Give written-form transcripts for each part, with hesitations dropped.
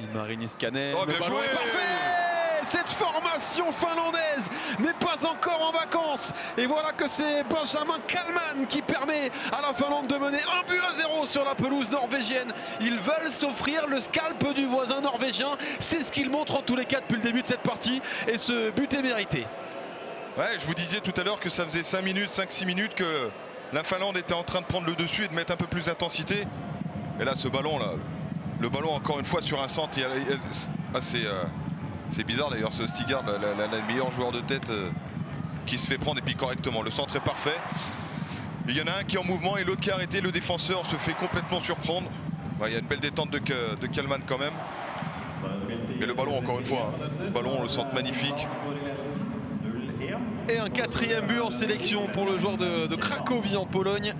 Ilmari Niskanen. Oh, bien joué. Parfait. Cette formation finlandaise n'est pas encore en vacances. Et voilà que c'est Benjamin Kalman qui permet à la Finlande de mener 1-0 sur la pelouse norvégienne. Ils veulent s'offrir le scalp du voisin norvégien. C'est ce qu'ils montrent en tous les cas depuis le début de cette partie. Et ce but est mérité. Ouais, je vous disais tout à l'heure que ça faisait 5-6 minutes que la Finlande était en train de prendre le dessus et de mettre un peu plus d'intensité. Et là, ce ballon là, le ballon encore une fois sur un centre, c'est bizarre d'ailleurs, ce Stigard, le meilleur joueur de tête qui se fait prendre et puis correctement. Le centre est parfait. Il y en a un qui est en mouvement et l'autre qui a arrêté. Le défenseur se fait complètement surprendre. Ouais, il y a une belle détente de Kalman quand même. Mais le ballon encore une fois, hein, le ballon, on le sent magnifique. Et un 4e but en sélection pour le joueur de Cracovie en Pologne.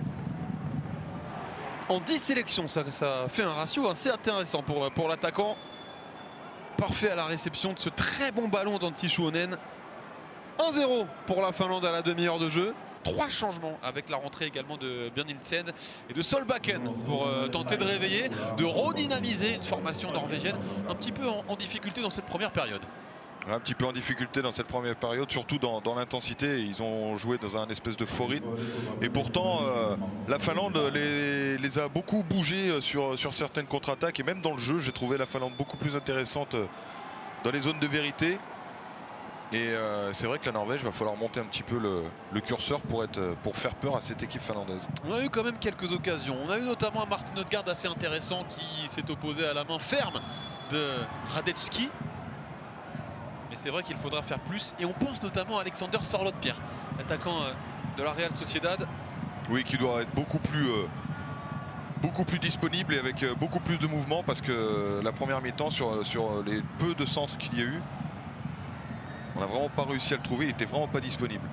En 10 sélections, ça fait un ratio assez intéressant pour l'attaquant. Parfait à la réception de ce très bon ballon d'Antti Suhonen. 1-0 pour la Finlande à la demi-heure de jeu. 3 changements avec la rentrée également de Bjørnsen et de Solbakken pour tenter de réveiller, de redynamiser une formation norvégienne un petit peu en difficulté dans cette première période. Un petit peu en difficulté dans cette première période, surtout dans l'intensité. Ils ont joué dans un espèce de faux rythme. Et pourtant, la Finlande les a beaucoup bougés sur certaines contre-attaques. Et même dans le jeu, j'ai trouvé la Finlande beaucoup plus intéressante dans les zones de vérité. Et c'est vrai que la Norvège, va falloir monter un petit peu le curseur pour faire peur à cette équipe finlandaise. On a eu quand même quelques occasions. On a eu notamment un Martin Odegaard assez intéressant qui s'est opposé à la main ferme de Radecki. Mais c'est vrai qu'il faudra faire plus. Et on pense notamment à Alexander Sørloth-Pierre, l'attaquant de la Real Sociedad. Oui, qui doit être beaucoup plus disponible et avec beaucoup plus de mouvement, parce que la première mi-temps, sur les peu de centres qu'il y a eu, on n'a vraiment pas réussi à le trouver. Il n'était vraiment pas disponible.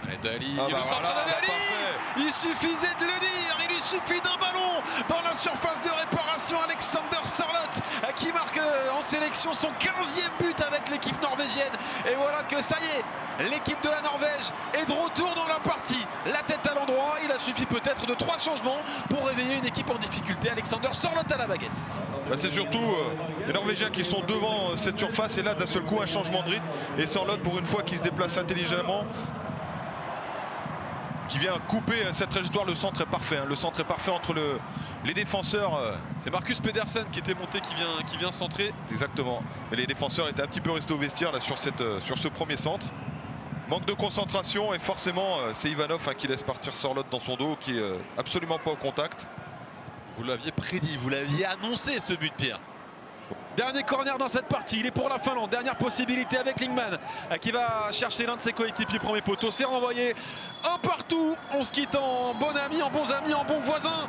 Allez, Dali, ah bah le centre voilà, de Dali. parfait. Il suffisait de le dire, il lui suffit d'un ballon dans la surface de réparation. Alexander Sørloth qui marque en sélection son 15e but avec l'équipe norvégienne. Et voilà que ça y est, l'équipe de la Norvège est de retour dans la partie. La tête à l'endroit, il a suffi peut-être de 3 changements pour réveiller une équipe en difficulté. Alexander Sørloth à la baguette. Bah, c'est surtout les Norvégiens qui sont devant cette surface, et là d'un seul coup un changement de rythme. Et Sørloth, pour une fois, qui se déplace intelligemment, qui vient couper cette trajectoire. Le centre est parfait, hein. Le centre est parfait entre les défenseurs. C'est Marcus Pedersen qui était monté, qui vient centrer. Exactement. Mais les défenseurs étaient un petit peu restés au vestiaire là, sur ce premier centre. Manque de concentration, et forcément c'est Ivanov, hein, qui laisse partir Sørloth dans son dos, qui est absolument pas au contact. Vous l'aviez prédit, vous l'aviez annoncé, ce but, Pierre. Dernier corner dans cette partie, il est pour la Finlande. Dernière possibilité avec Lingman qui va chercher l'un de ses coéquipiers. Premier poteau, c'est renvoyé un partout. On se quitte en bon ami, en bons amis, en bons voisins.